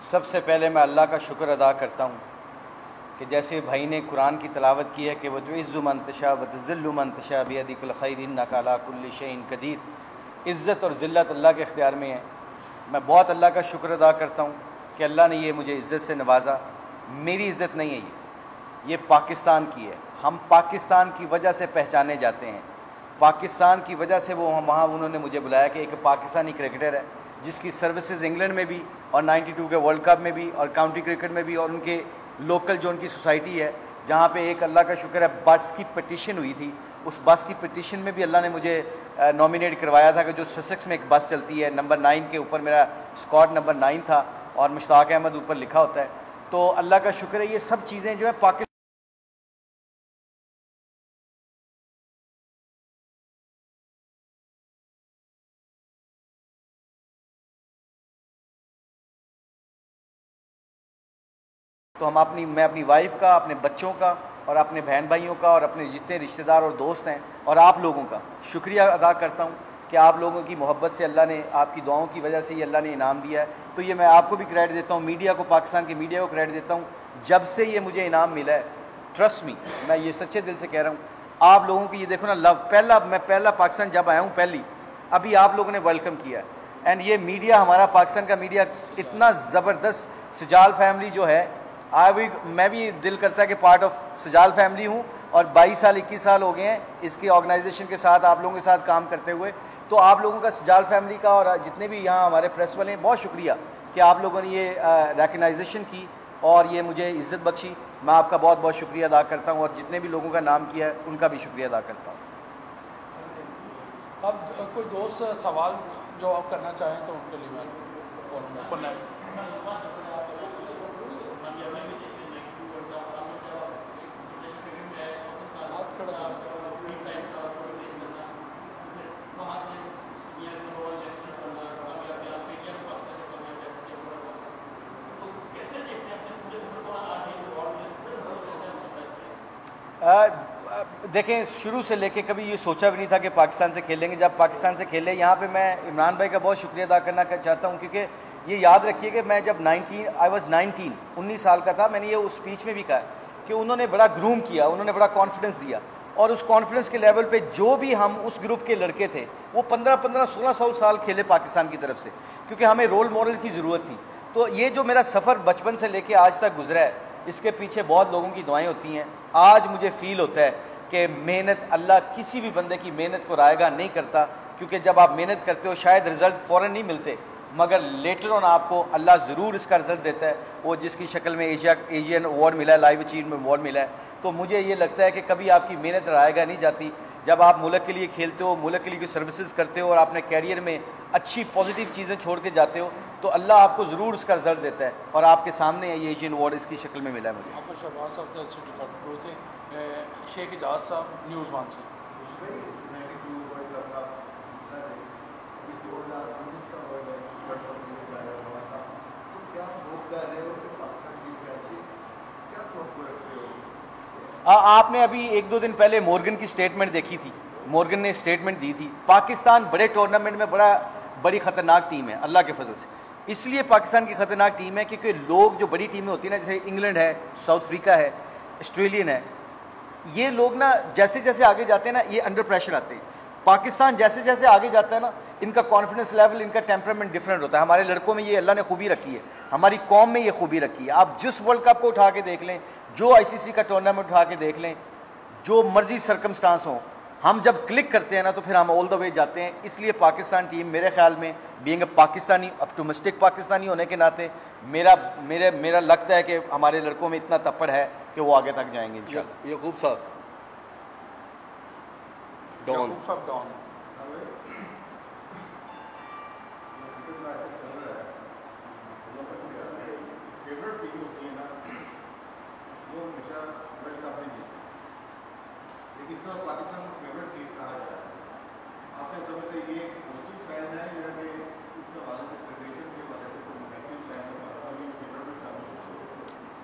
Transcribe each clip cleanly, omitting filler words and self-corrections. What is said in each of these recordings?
सबसे पहले मैं अल्लाह का शुक्र अदा करता हूँ कि जैसे भाई ने कुरान की तलावत की है कि वह इज़्ज़ु मन तशा व तुज़िल्लु मन तशा बियदिकल खैर इन्नका अला कुल्लि शैइन कदीर। इज़्ज़त और ज़िल्लत अल्लाह के इख्तियार में है। मैं बहुत अल्लाह का शुक्र अदा करता हूँ कि अल्लाह ने ये मुझे इज़्ज़त से नवाजा। मेरी इज़्ज़त नहीं है ये पाकिस्तान की है। हम पाकिस्तान की वजह से पहचाने जाते हैं। पाकिस्तान की वजह से वो वहाँ उन्होंने मुझे बुलाया कि एक पाकिस्तानी क्रिकेटर है जिसकी सर्विसेज इंग्लैंड में भी और 92 के वर्ल्ड कप में भी और काउंटी क्रिकेट में भी और उनके लोकल जो उनकी सोसाइटी है जहाँ पे एक अल्लाह का शुक्र है बस की पिटीशन हुई थी, उस बस की पिटीशन में भी अल्लाह ने मुझे नॉमिनेट करवाया था कि जो ससेक्स में एक बस चलती है नंबर 9 के ऊपर मेरा स्क्वाड नंबर 9 था और मुश्ताक अहमद ऊपर लिखा होता है। तो अल्लाह का शुक्र है। ये सब चीज़ें जो है पाकिस्तान तो मैं अपनी वाइफ का, अपने बच्चों का और अपने बहन भाइयों का और अपने जितने रिश्तेदार और दोस्त हैं और आप लोगों का शुक्रिया अदा करता हूँ कि आप लोगों की मोहब्बत से अल्लाह ने, आपकी दुआओं की वजह से ये अल्लाह ने इनाम दिया है। तो ये मैं आपको भी क्रेडिट देता हूँ, मीडिया को, पाकिस्तान की मीडिया को क्रेडिट देता हूँ। जब से ये मुझे इनाम मिला है, ट्रस्ट मी, मैं ये सच्चे दिल से कह रहा हूँ, आप लोगों की ये देखो ना लव, मैं पहला पाकिस्तान जब आया हूँ पहली, अभी आप लोगों ने वेलकम किया है। एंड ये मीडिया, हमारा पाकिस्तान का मीडिया इतना ज़बरदस्त, सजाल फैमिली जो है, मैं भी दिल करता है कि पार्ट ऑफ सजाल फैमिली हूँ और 22 साल 21 साल हो गए हैं इसकी ऑर्गेनाइजेशन के साथ, आप लोगों के साथ काम करते हुए। तो आप लोगों का, सजाल फैमिली का और जितने भी यहाँ हमारे प्रेस वाले हैं, बहुत शुक्रिया कि आप लोगों ने ये रिकग्नाइजेशन की और ये मुझे इज़्ज़त बख्शी। मैं आपका बहुत बहुत शुक्रिया अदा करता हूँ और जितने भी लोगों का नाम किया है उनका भी शुक्रिया अदा करता हूँ। अब कोई दोस्त सवाल जो आप करना चाहें तो उनके लिए मैं फोन में देखें, शुरू से लेके कभी ये सोचा भी नहीं था कि पाकिस्तान से खेलेंगे। जब पाकिस्तान से खेले यहाँ पे, मैं इमरान भाई का बहुत शुक्रिया अदा करना चाहता हूँ क्योंकि ये याद रखिए कि मैं जब 19 साल का था, मैंने ये उस स्पीच में भी कहा कि उन्होंने बड़ा ग्रूम किया, उन्होंने बड़ा कॉन्फिडेंस दिया और उस कॉन्फिडेंस के लेवल पे जो भी हम उस ग्रुप के लड़के थे वो 15-16 साल खेले पाकिस्तान की तरफ से, क्योंकि हमें रोल मॉडल की ज़रूरत थी। तो ये जो मेरा सफ़र बचपन से लेके आज तक गुजरा है, इसके पीछे बहुत लोगों की दुआएं होती हैं। आज मुझे फील होता है कि मेहनत, अल्लाह किसी भी बंदे की मेहनत को रायगा नहीं करता, क्योंकि जब आप मेहनत करते हो शायद रिजल्ट फ़ौरन नहीं मिलते, मगर लेटर ऑन आपको अल्लाह ज़रूर इसका रिजल्ट देता है। वो जिसकी शक्ल में एशियन अवार्ड मिला है, लाइव अचीवमेंट अवार्ड मिला है। तो मुझे ये लगता है कि कभी आपकी मेहनत रायगा नहीं जाती। जब आप मुल्क के लिए खेलते हो, मुल्क के लिए सर्विसेज करते हो और अपने कैरियर में अच्छी पॉजिटिव चीज़ें छोड़ के जाते हो, तो अल्लाह आपको ज़रूर इसका रिजल्ट देता है। और आपके सामने ये एशियन अवार्ड इसकी शक्ल में मिला है मुझे। शेख इजाज साहब, न्यूज़ 1 से। आपने अभी 1-2 दिन पहले मॉर्गन की स्टेटमेंट देखी थी। मॉर्गन ने स्टेटमेंट दी थी, पाकिस्तान बड़े टूर्नामेंट में बड़ी ख़तरनाक टीम है अल्लाह के फजल से। इसलिए पाकिस्तान की ख़तरनाक टीम है क्योंकि लोग, जो बड़ी टीमें होती हैं ना, जैसे इंग्लैंड है, साउथ अफ्रीका है, ऑस्ट्रेलियन है, ये लोग ना जैसे जैसे आगे जाते हैं ना, ये अंडर प्रेशर आते हैं। पाकिस्तान जैसे जैसे आगे जाता है ना, इनका कॉन्फिडेंस लेवल, इनका टेम्परामेंट डिफरेंट होता है। हमारे लड़कों में ये अल्लाह ने खूबी रखी है, हमारी कौम में ये खूबी रखी है। आप जिस वर्ल्ड कप को उठा के देख लें, जो ICC का टूर्नामेंट उठा के देख लें, जो मर्जी सर्कमस्टांस हो, हम जब क्लिक करते हैं ना तो फिर हम ऑल द वे जाते हैं। इसलिए पाकिस्तान टीम, मेरे ख्याल में, being a Pakistani, optimistic Pakistani होने के नाते, मेरा लगता है कि हमारे लड़कों में इतना तप्पड़ है कि वो आगे तक जाएंगे इंशाल्लाह। याकूब साहब डॉन।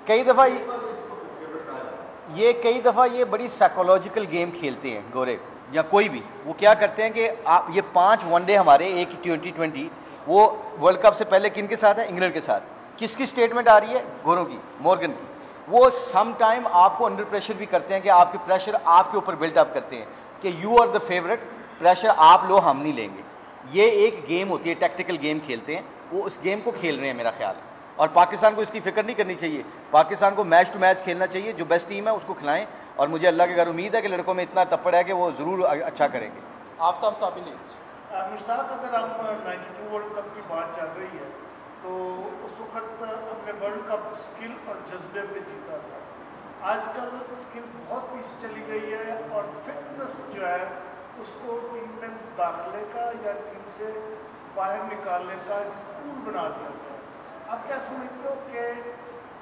कई दफ़ा ये बड़ी साइकोलॉजिकल गेम खेलते हैं गोरे या कोई भी। वो क्या करते हैं कि आप ये 5 वनडे हमारे, एक T20, वो वर्ल्ड कप से पहले किन के साथ है? इंग्लैंड के साथ। किसकी स्टेटमेंट आ रही है? गोरों की, मॉर्गन की। वो सम टाइम आपको अंडर प्रेशर भी करते हैं कि आपके प्रेशर आपके ऊपर बिल्डअप करते हैं कि you are the favourite, pressure आप लो, हम नहीं लेंगे। ये एक गेम होती है, टैक्टिकल गेम खेलते हैं, वो उस गेम को खेल रहे हैं मेरा ख्याल है। और पाकिस्तान को इसकी फिक्र नहीं करनी चाहिए। पाकिस्तान को मैच टू मैच खेलना चाहिए, जो बेस्ट टीम है उसको खिलाएं, और मुझे अल्लाह के घर उम्मीद है कि लड़कों में इतना तप्पड़ है कि वो ज़रूर अच्छा करेंगे। आफ्ताब ताबिली। मुश्ताक, अगर हम 92 वर्ल्ड कप की बात चल रही है तो उस वक्त हमने वर्ल्ड कप स्किल और जज्बे पे जीता था। आजकल स्किल बहुत पीछे चली गई है और फिटनेस जो है उसको टीम में दाखिले का या टीम से बाहर निकालने का टूल बना दिया गया है। आप क्या समझते हो कि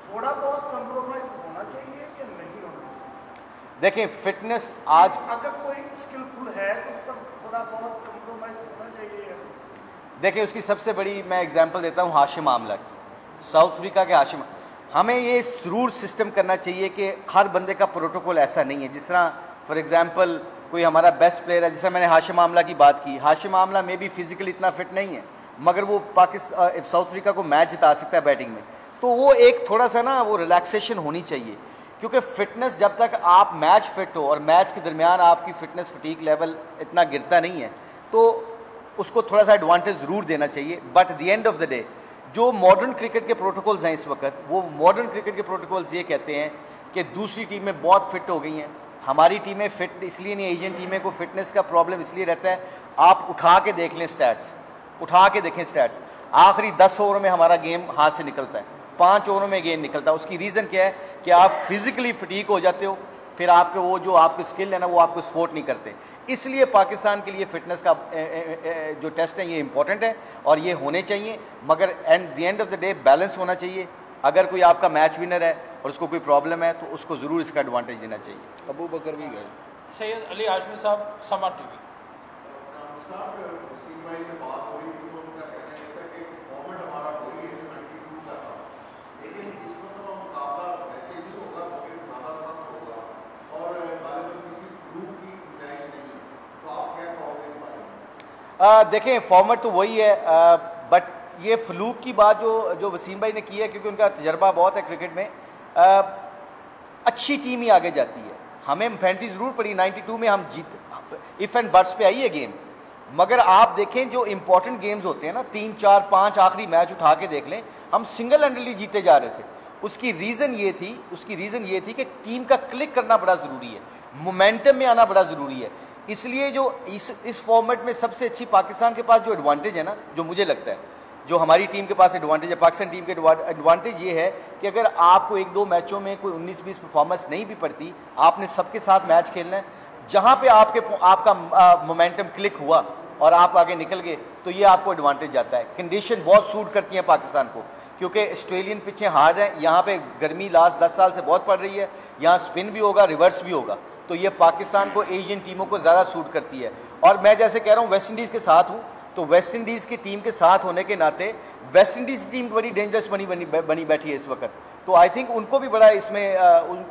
थोड़ा बहुत कंप्रोमाइज होना चाहिए या नहीं होना चाहिए? देखें, फिटनेस आज अगर कोई स्किलफुल है तो उस पर थोड़ा बहुत कंप्रोमाइज होना चाहिए या नहीं? देखिए, उसकी सबसे बड़ी मैं एग्जांपल देता हूँ हाशिम आमला की, साउथ अफ्रीका के हाशिम। हमें ये जरूर सिस्टम करना चाहिए कि हर बंदे का प्रोटोकॉल ऐसा नहीं है। जिस तरह फॉर एग्जांपल कोई हमारा बेस्ट प्लेयर है, जिससे मैंने हाशिम आमला की बात की, हाशिम आमला में भी फिजिकली इतना फिट नहीं है, मगर वो पाकिस्तान साउथ अफ्रीका को मैच जिता सकता है बैटिंग में। तो वो एक थोड़ा सा ना वो रिलैक्सेशन होनी चाहिए, क्योंकि फिटनेस जब तक आप मैच फिट हो और मैच के दरमियान आपकी फिटनेस फटीक लेवल इतना गिरता नहीं है, तो उसको थोड़ा सा एडवांटेज ज़रूर देना चाहिए। But the end of the day जो मॉडर्न क्रिकेट के प्रोटोकॉल्स हैं इस वक्त, वो मॉडर्न क्रिकेट के प्रोटोकॉल्स ये कहते हैं कि दूसरी टीमें बहुत फिट हो गई हैं, हमारी टीमें फिट इसलिए नहीं, एशियन टीमें को फिटनेस का प्रॉब्लम इसलिए रहता है। आप उठा के देख लें स्टैट्स, उठा के देखें स्टैट्स, आखिरी 10 ओवर में हमारा गेम हाथ से निकलता है, 5 ओवरों में गेम निकलता है। उसकी रीज़न क्या है कि आप फिजिकली फटीक हो जाते हो, फिर आपके वो जो आपके स्किल है ना वो आपको सपोर्ट नहीं करते। इसलिए पाकिस्तान के लिए फिटनेस का जो टेस्ट है ये इंपॉर्टेंट है और ये होने चाहिए, मगर the end of the day balance होना चाहिए। अगर कोई आपका मैच विनर है और उसको कोई प्रॉब्लम है तो उसको ज़रूर इसका एडवांटेज देना चाहिए। अबू बकर भी गए। सैयद अली हाशमी साहब, समा टीवी। देखें, फॉर्मेट तो वही है, बट ये फ्लूक की बात जो वसीम भाई ने की है, क्योंकि उनका तजर्बा बहुत है क्रिकेट में। अच्छी टीम ही आगे जाती है। हमें फैंटी ज़रूर पड़ी, 92 में हम जीत इफ़ एंड बट्स पे आई है गेम, मगर आप देखें जो इंपॉर्टेंट गेम्स होते हैं ना, 3, 4, 5 आखिरी मैच उठा के देख लें, हम सिंगल हैंडली जीते जा रहे थे। उसकी रीज़न ये थी कि टीम का क्लिक करना बड़ा ज़रूरी है, मोमेंटम में आना बड़ा ज़रूरी है। इसलिए जो इस फॉर्मेट में सबसे अच्छी पाकिस्तान के पास जो एडवांटेज है ना, जो मुझे लगता है जो हमारी टीम के पास एडवांटेज है, पाकिस्तान टीम के एडवांटेज ये है कि अगर आपको 1-2 मैचों में कोई 19-20 परफॉर्मेंस नहीं भी पड़ती, आपने सबके साथ मैच खेलना है, जहाँ पे आपका मोमेंटम क्लिक हुआ और आप आगे निकल गए तो ये आपको एडवांटेज जाता है। कंडीशन बहुत सूट करती है पाकिस्तान को, क्योंकि ऑस्ट्रेलियन पिचें हार्ड हैं, यहाँ पे गर्मी लास्ट 10 साल से बहुत पड़ रही है, यहाँ स्पिन भी होगा, रिवर्स भी होगा, तो ये पाकिस्तान को एशियन टीमों को ज़्यादा सूट करती है। और मैं जैसे कह रहा हूँ वेस्ट इंडीज़ के साथ हूँ, तो वेस्ट इंडीज़ की टीम के साथ होने के नाते वेस्ट इंडीज़ टीम बड़ी डेंजरस बनी बैठी है इस वक्त। तो आई थिंक उनको भी बड़ा इसमें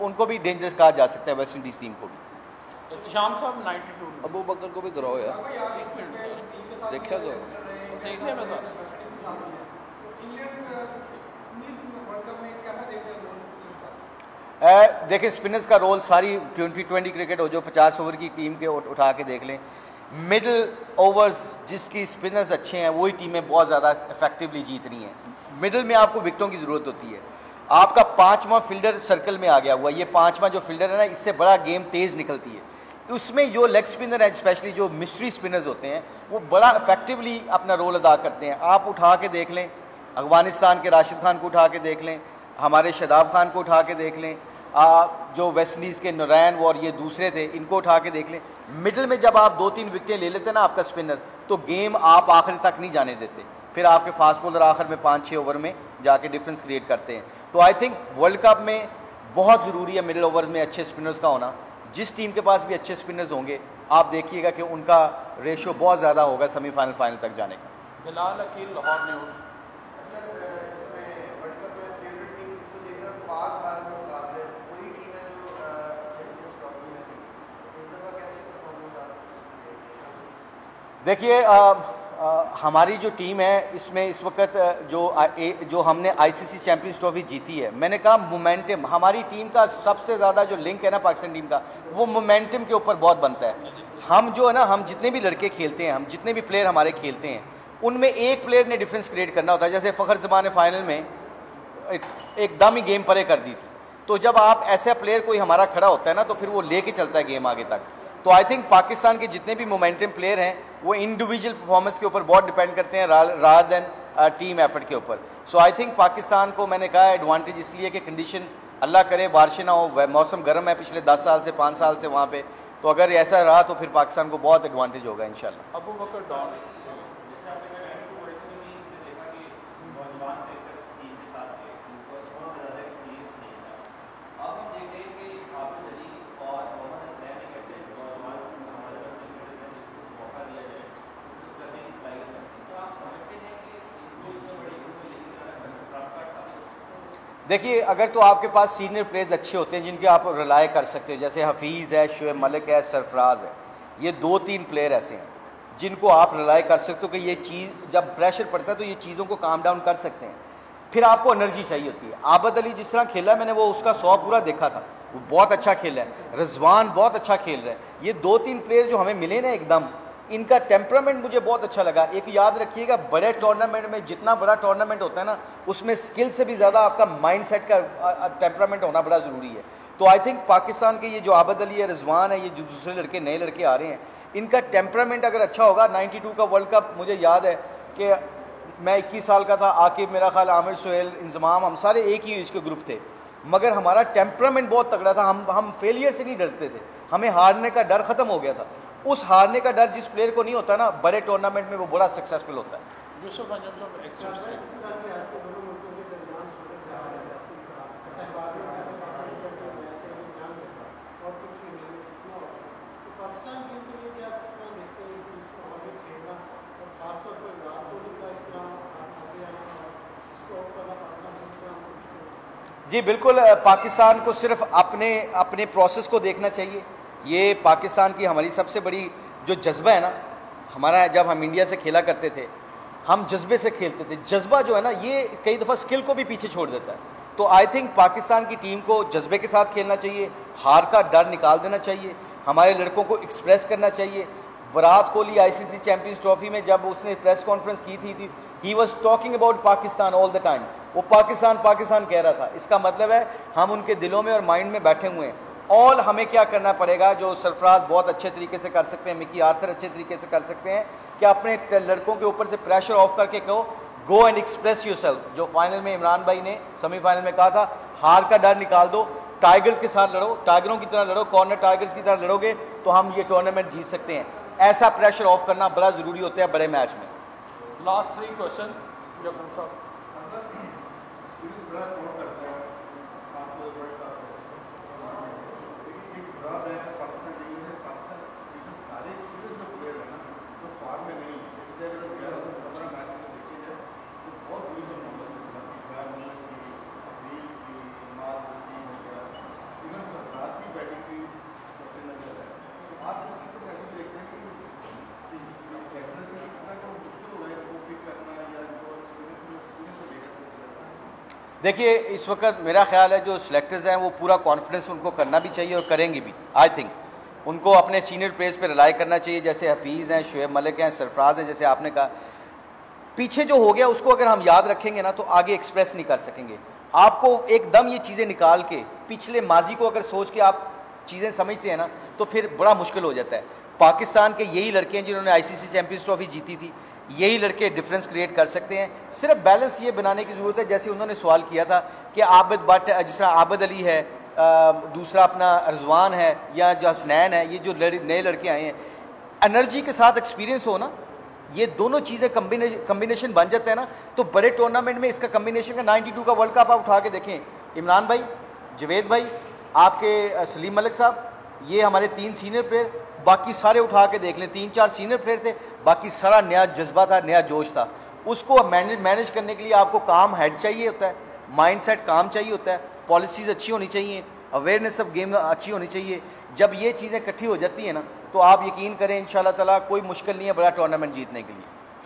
उनको भी डेंजरस कहा जा सकता है, वेस्ट इंडीज़ टीम को भी। इत्तिशाम साहब 92। अबू बकर को भी कराओ यार, एक मिनट देखा करो। देख लिया मैं सारा। देखिए, स्पिनर्स का रोल सारी 2020 क्रिकेट हो, जो 50 ओवर की टीम के उठा के देख लें, मिडिल ओवर्स जिसकी स्पिनर्स अच्छे हैं वही टीमें बहुत ज़्यादा इफेक्टिवली जीत रही हैं। मिडिल में आपको विकेटों की ज़रूरत होती है। आपका 5वां फील्डर सर्कल में आ गया हुआ, ये 5वां जो फील्डर है ना, इससे बड़ा गेम तेज़ निकलती है। उसमें जो लेग स्पिनर है, स्पेशली जो मिस्ट्री स्पिनर्स होते हैं, वो बड़ा इफेक्टिवली अपना रोल अदा करते हैं। आप उठा के देख लें, अफगानिस्तान के राशिद खान को उठा के देख लें, हमारे शदाब खान को उठा के देख लें, जो वेस्ट इंडीज़ के नरैन और ये दूसरे थे, इनको उठा के देख लें। मिडिल में जब आप 2-3 विकेटें ले लेते हैं ना आपका स्पिनर, तो गेम आप आखिर तक नहीं जाने देते, फिर आपके फास्ट बॉलर आखिर में 5-6 ओवर में जाके डिफरेंस क्रिएट करते हैं। तो आई थिंक वर्ल्ड कप में बहुत ज़रूरी है मिडिल ओवर्स में अच्छे स्पिनर्स का होना। जिस टीम के पास भी अच्छे स्पिनर्स होंगे, आप देखिएगा कि उनका रेशियो बहुत ज़्यादा होगा सेमीफाइनल फाइनल तक जाने का। बिलाल अकील, लाहौर न्यूज़। देखिए, हमारी जो टीम है इसमें इस वक्त जो हमने आईसीसी चैंपियंस ट्रॉफी जीती है, मैंने कहा मोमेंटम, हमारी टीम का सबसे ज़्यादा जो लिंक है ना पाकिस्तान टीम का, वो मोमेंटम के ऊपर बहुत बनता है। हम जो है ना, हम जितने भी लड़के खेलते हैं, हम जितने भी प्लेयर हमारे खेलते हैं, उनमें एक प्लेयर ने डिफरेंस क्रिएट करना होता है। जैसे फ़खर ज़मान ने फाइनल में एकदम ही गेम परे कर दी थी, तो जब आप ऐसा प्लेयर कोई हमारा खड़ा होता है ना, तो फिर वो लेके चलता है गेम आगे तक। तो आई थिंक पाकिस्तान के जितने भी मोमेंटम प्लेयर हैं वो इंडिविजुअल परफॉर्मेंस के ऊपर बहुत डिपेंड करते हैं रादर देन टीम एफर्ट के ऊपर। सो आई थिंक पाकिस्तान को मैंने कहा एडवांटेज इसलिए कि कंडीशन अल्लाह करे बारिश ना हो, मौसम गर्म है पिछले 10 साल से 5 साल से वहाँ पे, तो अगर ऐसा रहा तो फिर पाकिस्तान को बहुत एडवांटेज होगा इंशाल्लाह। अबू बकर डॉन देखिए, अगर तो आपके पास सीनियर प्लेयर्स अच्छे होते हैं जिनके आप रिलाय कर सकते हो, जैसे हफीज़ है, शुएब मलिक है, सरफराज है, ये 2-3 प्लेयर ऐसे हैं जिनको आप रिलाय कर सकते हो कि ये चीज़ जब प्रेशर पड़ता है तो ये चीज़ों को काम डाउन कर सकते हैं। फिर आपको एनर्जी चाहिए होती है। आबद अली जिस तरह खेला, मैंने वो उसका 100 पूरा देखा था, वो बहुत अच्छा खेल रहा है। रिजवान बहुत अच्छा खेल रहा है। ये 2-3 प्लेयर जो हमें मिले ना एकदम, इनका टेम्परामेंट मुझे बहुत अच्छा लगा। एक याद रखिएगा, बड़े टूर्नामेंट में जितना बड़ा टूर्नामेंट होता है ना, उसमें स्किल से भी ज़्यादा आपका माइंडसेट का टेम्परामेंट होना बड़ा ज़रूरी है। तो आई थिंक पाकिस्तान के ये जो आबद अली है, रिजवान है, ये जो दूसरे लड़के नए लड़के आ रहे हैं, इनका टेम्परामेंट अगर अच्छा होगा। 92 का वर्ल्ड कप मुझे याद है कि मैं 21 साल का था, आकिब, मेरा ख्याल आमिर, सुहेल, इंजमाम, हम सारे एक ही एज के ग्रुप थे, मगर हमारा टेम्परामेंट बहुत तगड़ा था। हम फेलियर से नहीं डरते थे, हमें हारने का डर ख़त्म हो गया था। उस हारने का डर जिस प्लेयर को नहीं होता ना, बड़े टूर्नामेंट में वो बड़ा सक्सेसफुल होता है। जी बिल्कुल, पाकिस्तान को सिर्फ अपने प्रोसेस को देखना चाहिए। ये पाकिस्तान की हमारी सबसे बड़ी जो जज्बा है ना हमारा, जब हम इंडिया से खेला करते थे, हम जज्बे से खेलते थे। जज्बा जो है ना, ये कई दफ़ा स्किल को भी पीछे छोड़ देता है। तो आई थिंक पाकिस्तान की टीम को जज्बे के साथ खेलना चाहिए, हार का डर निकाल देना चाहिए, हमारे लड़कों को एक्सप्रेस करना चाहिए। Virat Kohli ICC champions trophy में जब उसने प्रेस कॉन्फ्रेंस की थी, he was talking about Pakistan all the time. वो पाकिस्तान पाकिस्तान कह रहा था। इसका मतलब है हम उनके दिलों में और माइंड में बैठे हुए हैं। ऑल हमें क्या करना पड़ेगा, जो सरफराज बहुत अच्छे तरीके से कर सकते हैं, मिकी आर्थर अच्छे तरीके से कर सकते हैं, कि अपने लड़कों के ऊपर से प्रेशर ऑफ करके कहो गो एंड एक्सप्रेस योरसेल्फ। जो फाइनल में इमरान भाई ने सेमीफाइनल में कहा था, हार का डर निकाल दो, टाइगर्स के साथ लड़ो, टाइगरों की तरह लड़ो, कॉर्नर टाइगर्स की तरह लड़ोगे तो हम ये टूर्नामेंट जीत सकते हैं। ऐसा प्रेशर ऑफ करना बड़ा ज़रूरी होता है बड़े मैच में। लास्ट 3 क्वेश्चन जब साहब देखिए, इस वक्त मेरा ख्याल है जो सिलेक्टर्स हैं वो पूरा कॉन्फिडेंस उनको करना भी चाहिए और करेंगे भी। आई थिंक उनको अपने सीनियर प्लेयर्स पे रिलाई करना चाहिए, जैसे हफीज़ हैं, शुएब मलिक हैं, सरफराज हैं, जैसे आपने कहा। पीछे जो हो गया उसको अगर हम याद रखेंगे ना तो आगे एक्सप्रेस नहीं कर सकेंगे। आपको एकदम ये चीज़ें निकाल के पिछले माजी को अगर सोच के आप चीज़ें समझते हैं ना तो फिर बड़ा मुश्किल हो जाता है। पाकिस्तान के यही लड़के हैं जिन्होंने आईसीसी चैंपियंस ट्रॉफी जीती थी, यही लड़के डिफरेंस क्रिएट कर सकते हैं। सिर्फ बैलेंस ये बनाने की ज़रूरत है, जैसे उन्होंने सवाल किया था कि आबिद भट्ट, जिस तरह आबिद अली है, दूसरा अपना रिजवान है या जो हसनैन है, ये जो नए लड़के आए हैं, एनर्जी के साथ एक्सपीरियंस हो ना, ये दोनों चीज़ें कम्बिनेशन बन जाते हैं ना, तो बड़े टूर्नामेंट में इसका कम्बिनेशन का 92 का वर्ल्ड कप आप उठा के देखें, इमरान भाई, जवेद भाई, आपके सलीम मलिक साहब, ये हमारे 3 सीनियर प्लेयर, बाकी सारे उठा के देख लें, 3-4 सीनियर प्लेयर थे, बाकी सारा नया जज्बा था, नया जोश था। उसको मैनेज करने के लिए आपको काम हेड चाहिए होता है, माइंडसेट काम चाहिए होता है, पॉलिसीज़ अच्छी होनी चाहिए, अवेयरनेस ऑफ गेम अच्छी होनी चाहिए। जब ये चीज़ें इकट्ठी हो जाती हैं ना तो आप यकीन करें इंशाल्लाह ताला कोई मुश्किल नहीं है बड़ा टूर्नामेंट जीतने के लिए।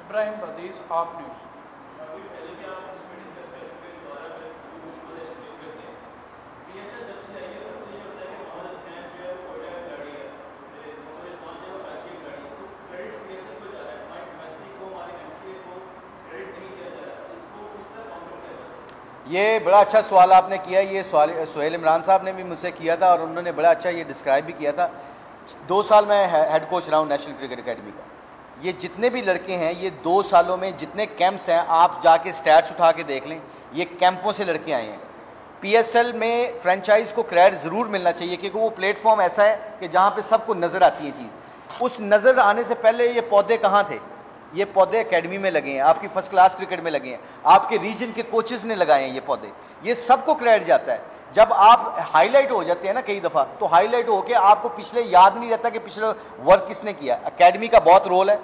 इब्राहिम बदीस, आप न्यूज़। ये बड़ा अच्छा सवाल आपने किया। ये सवाल सुहेल इमरान साहब ने भी मुझसे किया था और उन्होंने बड़ा अच्छा ये डिस्क्राइब भी किया था। 2 साल मैं हेड कोच रहा हूँ नेशनल क्रिकेट एकेडमी का। ये जितने भी लड़के हैं, ये 2 सालों में जितने कैंप्स हैं, आप जाके स्टैट्स उठा के देख लें, ये कैंपों से लड़के आए हैं। PSL में फ्रेंचाइज को क्रेडिट ज़रूर मिलना चाहिए क्योंकि वो प्लेटफॉर्म ऐसा है कि जहाँ पे सबको नज़र आती है चीज़। उस नज़र आने से पहले ये पौधे कहाँ थे? ये पौधे एकेडमी में लगे हैं, आपकी फर्स्ट क्लास क्रिकेट में लगे हैं, आपके रीजन के कोचेस ने लगाए हैं ये पौधे। ये सबको क्रेडिट जाता है। जब आप हाईलाइट हो जाते हैं ना कई दफ़ा, तो हाईलाइट होकर आपको पिछले याद नहीं रहता कि पिछले वर्क किसने किया। एकेडमी का बहुत रोल है।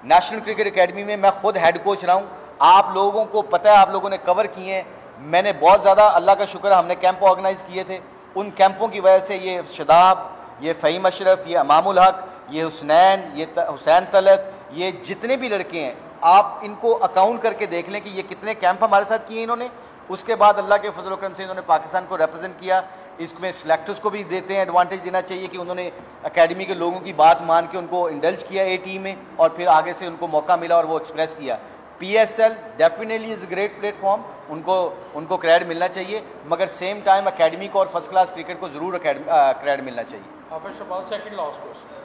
नेशनल क्रिकेट एकेडमी में मैं खुद हेड कोच रहा हूँ। आप लोगों को पता है, आप लोगों ने कवर किए हैं। मैंने बहुत ज़्यादा, अल्लाह का शुक्र, हमने कैंप ऑर्गेनाइज किए थे। उन कैंपों की वजह से ये शदाब, ये फ़हीम अशरफ, ये अमामुल हक, ये हुसनैन, ये हुसैन तलत, ये जितने भी लड़के हैं, आप इनको अकाउंट करके देख लें कि ये कितने कैंप हमारे साथ किए इन्होंने। उसके बाद अल्लाह के फजल करम से इन्होंने पाकिस्तान को रिप्रेजेंट किया। इसमें सिलेक्टर्स को भी देते हैं एडवांटेज देना चाहिए कि उन्होंने एकेडमी के लोगों की बात मान के उनको इंडल्ज किया ए टीम में, और फिर आगे से उनको मौका मिला और वो एक्सप्रेस किया। PSL definitely is great platform, उनको क्रेडिट मिलना चाहिए, मगर सेम टाइम एकेडमी को और फर्स्ट क्लास क्रिकेट को ज़रूर क्रेडिट मिलना चाहिए। हाफिज शबाज, सेकंड लास्ट क्वेश्चन।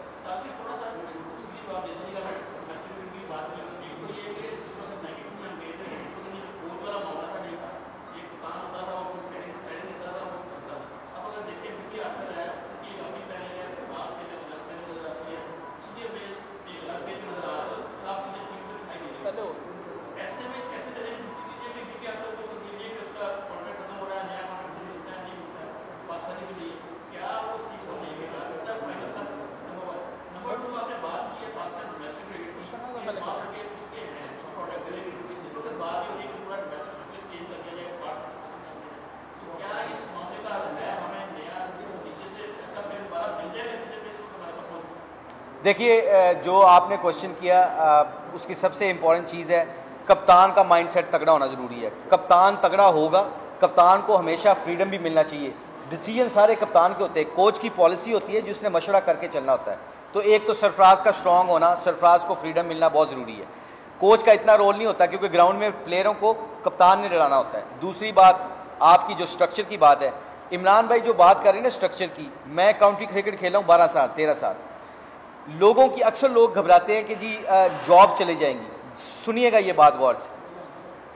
देखिए, जो आपने क्वेश्चन किया, उसकी सबसे इम्पॉर्टेंट चीज़ है कप्तान का माइंडसेट तगड़ा होना ज़रूरी है। कप्तान तगड़ा होगा, कप्तान को हमेशा फ्रीडम भी मिलना चाहिए। डिसीजन सारे कप्तान के होते हैं। कोच की पॉलिसी होती है जिसने मशवरा करके चलना होता है। तो एक तो सरफराज का स्ट्रांग होना, सरफराज को फ्रीडम मिलना बहुत ज़रूरी है। कोच का इतना रोल नहीं होता क्योंकि ग्राउंड में प्लेयरों को कप्तान ने लड़ाना होता है। दूसरी बात, आपकी जो स्ट्रक्चर की बात है, इमरान भाई जो बात कर रहे हैं ना स्ट्रक्चर की, मैं काउंटी क्रिकेट खेला हूँ 12 साल 13 साल। लोगों की, अक्सर लोग घबराते हैं कि जी जॉब चले जाएंगी। सुनिएगा ये बात गौर से।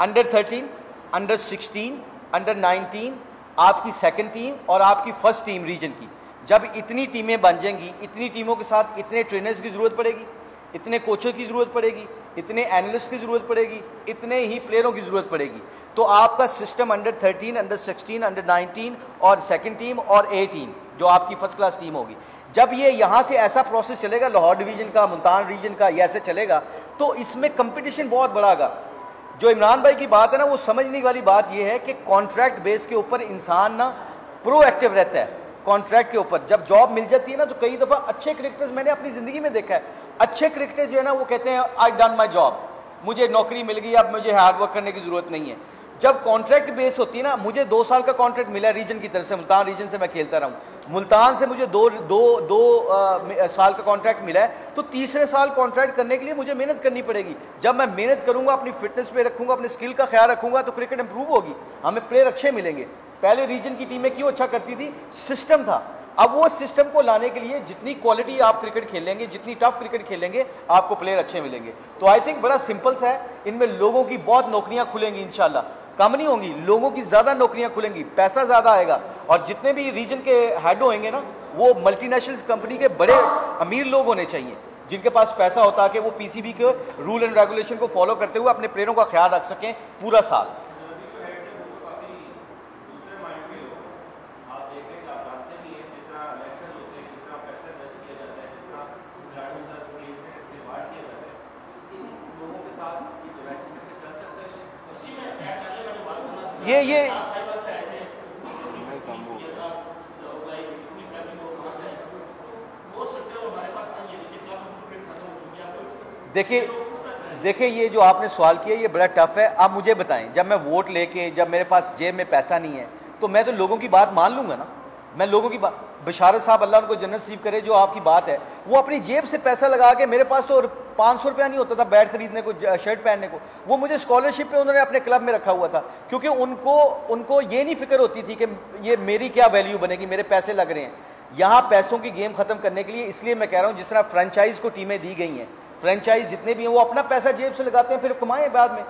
अंडर 13, अंडर 16, अंडर 19 आपकी सेकंड टीम और आपकी फर्स्ट टीम रीजन की, जब इतनी टीमें बन जाएंगी, इतनी टीमों के साथ इतने ट्रेनर्स की ज़रूरत पड़ेगी, इतने कोचों की ज़रूरत पड़ेगी, इतने एनालिस्ट की ज़रूरत पड़ेगी, इतने ही प्लेयरों की ज़रूरत पड़ेगी। तो आपका सिस्टम अंडर 13, अंडर 16, अंडर 19 और सेकंड टीम और 18 जो आपकी फर्स्ट क्लास टीम होगी, जब ये यहाँ से ऐसा प्रोसेस चलेगा, लाहौर डिवीजन का, मुल्तान रीजन का, ये ऐसे चलेगा, तो इसमें कंपटीशन बहुत बढ़ागा। जो इमरान भाई की बात है ना, वो समझने वाली बात ये है कि कॉन्ट्रैक्ट बेस के ऊपर इंसान ना प्रोएक्टिव रहता है। कॉन्ट्रैक्ट के ऊपर जब जॉब मिल जाती है ना, तो कई दफ़ा अच्छे क्रिकेटर्स मैंने अपनी ज़िंदगी में देखा है, अच्छे क्रिकेटर जो है ना, वो कहते हैं आई डन माई जॉब, मुझे नौकरी मिल गई, अब मुझे हार्ड वर्क करने की ज़रूरत नहीं है। जब कॉन्ट्रैक्ट बेस होती है ना, मुझे 2 साल का कॉन्ट्रैक्ट मिला रीजन की तरफ से, मुल्तान रीजन से मैं खेलता रहा हूँ, मुल्तान से मुझे दो साल का कॉन्ट्रैक्ट मिला है, तो तीसरे साल कॉन्ट्रैक्ट करने के लिए मुझे मेहनत करनी पड़ेगी। जब मैं मेहनत करूंगा, अपनी फिटनेस पे रखूंगा, अपने स्किल का ख्याल रखूंगा, तो क्रिकेट इंप्रूव होगी, हमें प्लेयर अच्छे मिलेंगे। पहले रीजन की टीमें क्यों अच्छा करती थी? सिस्टम था। अब वो सिस्टम को लाने के लिए जितनी क्वालिटी आप क्रिकेट खेलेंगे, जितनी टफ क्रिकेट खेलेंगे, आपको प्लेयर अच्छे मिलेंगे। तो आई थिंक बड़ा सिंपल सा है, इनमें लोगों की बहुत नौकरियां खुलेंगी इंशाल्लाह, कम नहीं होंगी, लोगों की ज्यादा नौकरियां खुलेंगी, पैसा ज्यादा आएगा, और जितने भी रीजन के हेड होंगे ना, वो मल्टीनेशनल कंपनी के बड़े अमीर लोग होने चाहिए, जिनके पास पैसा होता है कि वो PCB के रूल एंड रेगुलेशन को फॉलो करते हुए अपने प्लेयरों का ख्याल रख सकें पूरा साल। ये देखिए ये जो आपने सवाल किया ये बड़ा टफ है। आप मुझे बताएं, जब मैं वोट लेके, जब मेरे पास जेब में पैसा नहीं है, तो मैं तो लोगों की बात मान लूंगा ना। मैं लोगों की बात, बशारत साहब अल्लाह उनको जन्नत नसीब करे, जो आपकी बात है, वो अपनी जेब से पैसा लगा के, मेरे पास तो 500 रुपया नहीं होता था बैट खरीदने को, शर्ट पहनने को, वो मुझे स्कॉलरशिप पे उन्होंने अपने क्लब में रखा हुआ था, क्योंकि उनको ये नहीं फिक्र होती थी कि ये मेरी क्या वैल्यू बनेगी, मेरे पैसे लग रहे हैं। यहाँ पैसों की गेम खत्म करने के लिए, इसलिए मैं कह रहा हूँ जिस तरह फ्रेंचाइज को टीमें दी गई हैं, फ्रेंचाइज जितने भी हैं वो अपना पैसा जेब से लगाते हैं, फिर कमाएं बाद में।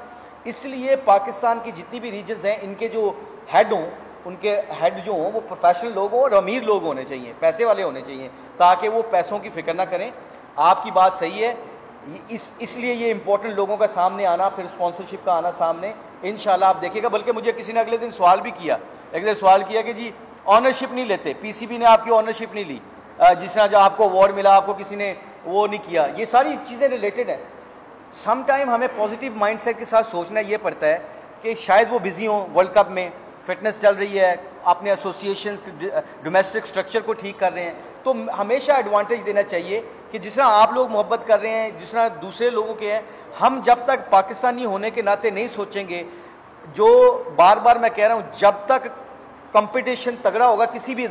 इसलिए पाकिस्तान की जितनी भी रीजन्स हैं, इनके जो हेड हों, उनके हेड जो हों वो प्रोफेशनल लोग हों और अमीर लोग होने चाहिए, पैसे वाले होने चाहिए, ताकि वो पैसों की फिक्र ना करें। आपकी बात सही है, इसलिए ये इंपॉर्टेंट लोगों का सामने आना, फिर स्पॉन्सरशिप का आना सामने, इंशाल्लाह आप देखिएगा। बल्कि मुझे किसी ने अगले दिन सवाल भी किया, एक दिन सवाल किया कि जी ऑनरशिप नहीं लेते, पीसीबी ने आपकी ऑनरशिप नहीं ली, जिस तरह जो आपको अवार्ड मिला आपको किसी ने वो नहीं किया। ये सारी चीज़ें रिलेटेड हैं। सम टाइम हमें पॉजिटिव माइंडसेट के साथ सोचना ये पड़ता है कि शायद वो बिजी हों, वर्ल्ड कप में फिटनेस चल रही है, अपने एसोसिएशन डोमेस्टिक स्ट्रक्चर को ठीक कर रहे हैं, तो हमेशा एडवांटेज देना चाहिए कि जिस तरह आप लोग मोहब्बत कर रहे हैं, जिस तरह दूसरे लोगों के हैं, हम जब तक पाकिस्तानी होने के नाते नहीं सोचेंगे, जो बार बार मैं कह रहा हूँ, जब तक कंपटीशन तगड़ा होगा किसी भी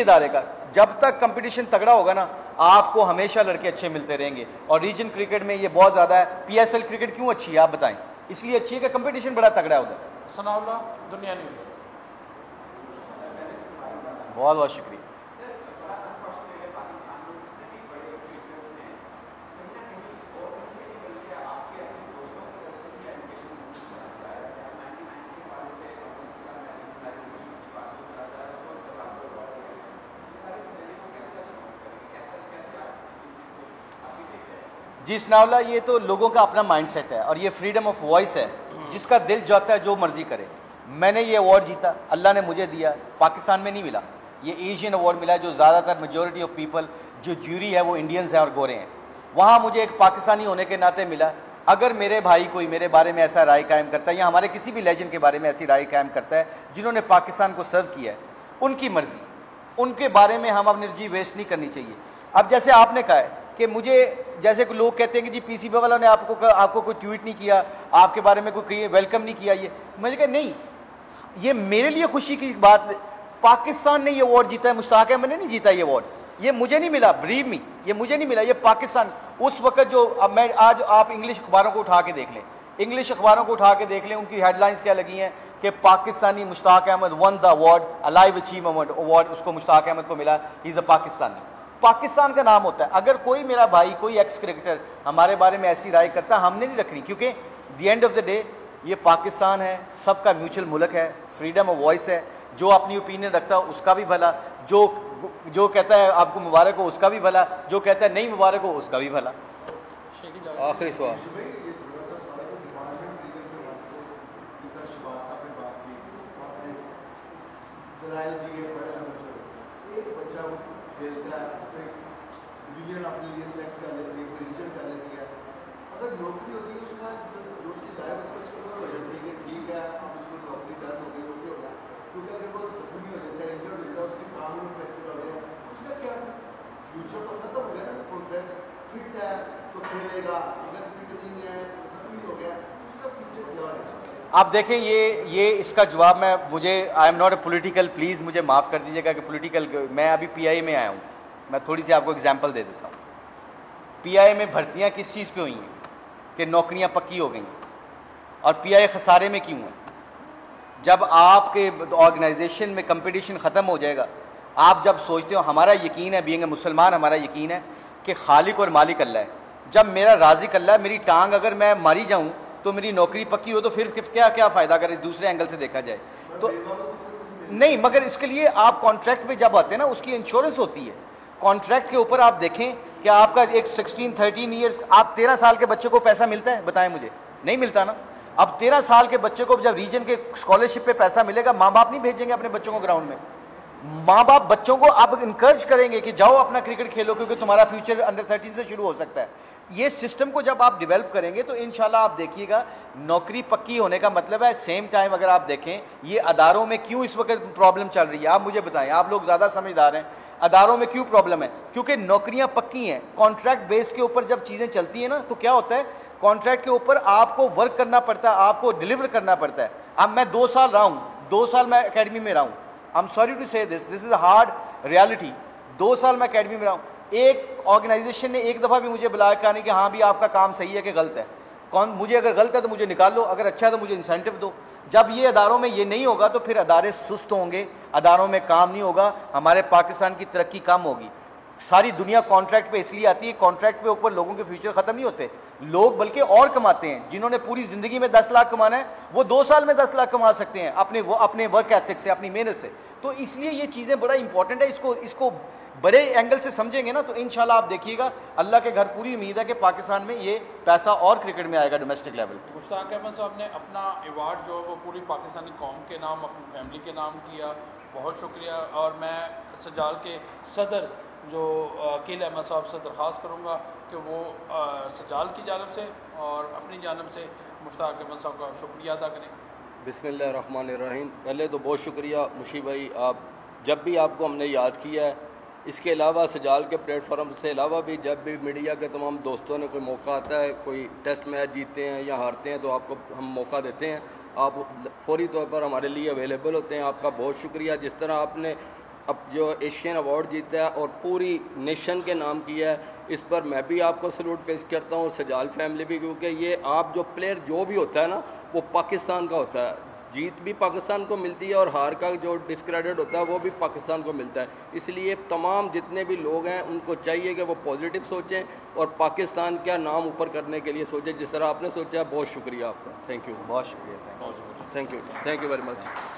इदारे का, जब तक कंपटीशन तगड़ा होगा ना, आपको हमेशा लड़के अच्छे मिलते रहेंगे। और रीजन क्रिकेट में ये बहुत ज़्यादा है। पीएसएल क्रिकेट क्यों अच्छी है आप बताएं? इसलिए अच्छी है कि कंपटीशन बड़ा तगड़ा है उधर। सनाउल्लाह, दुनिया न्यूज़। बहुत बहुत शुक्रिया। जी सनाउल्लाह, ये तो लोगों का अपना माइंडसेट है और ये फ्रीडम ऑफ वॉइस है, जिसका दिल चाहता है जो मर्जी करे। मैंने ये अवार्ड जीता, अल्लाह ने मुझे दिया, पाकिस्तान में नहीं मिला, ये एशियन अवार्ड मिला, जो ज़्यादातर मेजॉरिटी ऑफ पीपल, जो ज्यूरी है वो इंडियंस हैं और गोरे हैं। वहाँ मुझे एक पाकिस्तानी होने के नाते मिला। अगर मेरे भाई कोई मेरे बारे में ऐसा राय कायम करता है, या हमारे किसी भी लेजेंड के बारे में ऐसी राय कायम करता है जिन्होंने पाकिस्तान को सर्व किया है, उनकी मर्जी, उनके बारे में हम अपनी एनर्जी वेस्ट नहीं करनी चाहिए। अब जैसे आपने कहा है कि मुझे, जैसे लोग कहते हैं कि जी पीसीबी वाला ने आपको कोई ट्वीट नहीं किया, आपके बारे में कोई वेलकम नहीं किया, ये मैंने कहा नहीं, ये मेरे लिए खुशी की बात। पाकिस्तान ने ये अवार्ड जीता है, मुश्ताक अहमद ने नहीं जीता ये अवार्ड, ये मुझे नहीं मिला, बिलीव मी, ये मुझे नहीं मिला, ये पाकिस्तान उस वक्त जो, अब मैं आज आप इंग्लिश अखबारों को उठा के देख लें, इंग्लिश अखबारों को उठा के देख लें, उनकी हेडलाइंस क्या लगी हैं कि Pakistani Mushtaq Ahmed won the award, a live achievement award उसको मुश्ताक अहमद को मिला, he is a Pakistani. Pakistan का नाम होता है। अगर कोई मेरा भाई, कोई एक्स क्रिकेटर हमारे बारे में ऐसी राय करता, हमने नहीं रखनी, क्योंकि the end of the day ये पाकिस्तान है, सबका म्यूचुअल मुल्क है, फ्रीडम ऑफ वॉइस है। जो अपनी ओपिनियन रखता है उसका भी भला, जो कहता है आपको मुबारक हो उसका भी भला, जो कहता है नहीं मुबारक हो उसका भी भला। आखिरी सवाल। अपने लिए सेलेक्ट कर लेती है, कोई रीजन कर लेती है, अगर नौकरी होती है उसका जो उसकी लाइफ हो जाती है कि ठीक है अब उसको नौकरी डन हो गई, ओके हो गया, क्योंकि अगर वो जख्मी हो जाता है, इंजर्ड हो जाता है, उसकी काम में फ्रैक्चर हो गया, उसका क्या फ्यूचर तो खत्म हो गया ना। कॉन्ट्रैक्ट फिट है तो खेलेगा, अगर फिट नहीं है जख्मी हो गया, उसका फ्यूचर क्या होगा? आप देखें, ये इसका जवाब मुझे I am not a political, please मुझे माफ़ कर दीजिएगा कि पोलिटिकल, मैं अभी पीआईए में आया हूँ, मैं थोड़ी सी आपको एग्जांपल दे देता हूँ। पीआईए में भर्तियाँ किस चीज़ पे हुई हैं कि नौकरियाँ पक्की हो गई, और पीआईए खसारे में क्यों है? जब आपके ऑर्गेनाइजेशन में कंपटीशन ख़त्म हो जाएगा, आप जब सोचते हो, हमारा यकीन है, बीइंग ए मुसलमान हमारा यकीन है कि खालिक और मालिक अल्लाह है। जब मेरा राज़िक अल्लाह है, मेरी टांग अगर मैं मारी जाऊँ तो मेरी नौकरी पक्की हो, तो फिर क्या क्या फ़ायदा अगर दूसरे एंगल से देखा जाए तो नहीं। मगर इसके लिए आप कॉन्ट्रैक्ट पे जब आते हैं ना, उसकी इंश्योरेंस होती है। कॉन्ट्रैक्ट के ऊपर आप देखें कि आपका एक 16-13 ईयर्स, आप 13 साल के बच्चे को पैसा मिलता है, बताएं मुझे, नहीं मिलता ना। अब 13 साल के बच्चे को जब रीजन के स्कॉलरशिप पे पैसा मिलेगा, माँ बाप नहीं भेजेंगे अपने बच्चों को ग्राउंड में, माँ बाप बच्चों को अब इंकरेज करेंगे कि जाओ अपना क्रिकेट खेलो, क्योंकि तुम्हारा फ्यूचर अंडर 13 से शुरू हो सकता है। ये सिस्टम को जब आप डेवलप करेंगे तो इंशाल्लाह आप देखिएगा नौकरी पक्की होने का मतलब है। सेम टाइम अगर आप देखें ये अदारों में क्यों इस वक्त प्रॉब्लम चल रही है, आप मुझे बताएं, आप लोग ज़्यादा समझदार हैं, अदारों में क्यों प्रॉब्लम है? क्योंकि नौकरियां पक्की हैं। कॉन्ट्रैक्ट बेस के ऊपर जब चीज़ें चलती हैं ना तो क्या होता है, कॉन्ट्रैक्ट के ऊपर आपको वर्क करना पड़ता है, आपको डिलीवर करना पड़ता है। अब मैं 2 साल रहा हूँ, 2 साल मैं अकेडमी में रहा हूँ, आई एम सॉरी टू से this is a hard reality. 2 साल मैं अकेडमी में रहा हूँ, एक ऑर्गेनाइजेशन ने एक दफ़ा भी मुझे बुलाया कहा नहीं कि हाँ भी आपका काम सही है कि गलत है। कौन मुझे अगर गलत है तो मुझे निकाल लो, अगर अच्छा है तो मुझे इंसेंटिव दो। जब ये अदारों में ये नहीं होगा तो फिर अदारे सुस्त होंगे, अदारों में काम नहीं होगा, हमारे पाकिस्तान की तरक्की कम होगी। सारी दुनिया कॉन्ट्रैक्ट पे इसलिए आती है, कॉन्ट्रैक्ट पे ऊपर लोगों के फ्यूचर खत्म नहीं होते, लोग बल्कि और कमाते हैं। जिन्होंने पूरी जिंदगी में 10 लाख कमाना है वो 2 साल में 10 लाख कमा सकते हैं अपने वर्क एथिक से, अपनी मेहनत से। तो इसलिए ये चीज़ें बड़ा इंपॉर्टेंट है, इसको बड़े एंगल से समझेंगे ना तो इंशाल्लाह आप देखिएगा अल्लाह के घर पूरी उम्मीद है कि पाकिस्तान में ये पैसा और क्रिकेट में आएगा डोमेस्टिक लेवल। मुश्ताक अहमद साहब ने अपना अवार्ड जो है वो पूरी पाकिस्तानी कौम के नाम, अपनी फैमिली के नाम किया, बहुत शुक्रिया। और मैं सजाल के सदर जो अकील अहमद साहब से दरख्वास्त करूँगा कि वो सजाल की जानब से और अपनी जानब से मुश्ताक अहमद साहब का शुक्रिया अदा करें। बिस्मिल्लाहिर्रहमानिर्रहीम। पहले तो बहुत शुक्रिया मुशी भाई, आप जब भी आपको हमने याद किया है, इसके अलावा सजाल के प्लेटफॉर्म से अलावा भी जब भी मीडिया के तमाम दोस्तों ने कोई मौका आता है, कोई टेस्ट मैच जीतते हैं या हारते हैं तो आपको हम मौका देते हैं, आप फौरी तौर पर हमारे लिए अवेलेबल होते हैं। आपका बहुत शुक्रिया। जिस तरह आपने अब जो एशियन अवार्ड जीता है और पूरी नेशन के नाम किया है, इस पर मैं भी आपको सलूट पेश करता हूँ, सजाल फैमिली भी, क्योंकि ये आप जो प्लेयर जो भी होता है ना वो पाकिस्तान का होता है। जीत भी पाकिस्तान को मिलती है और हार का जो डिस्क्रेडिट होता है वो भी पाकिस्तान को मिलता है। इसलिए तमाम जितने भी लोग हैं उनको चाहिए कि वो पॉजिटिव सोचें और पाकिस्तान का नाम ऊपर करने के लिए सोचें जिस तरह आपने सोचा। बहुत शुक्रिया आपका, थैंक यू, बहुत शुक्रिया, थैंक यू वेरी मच।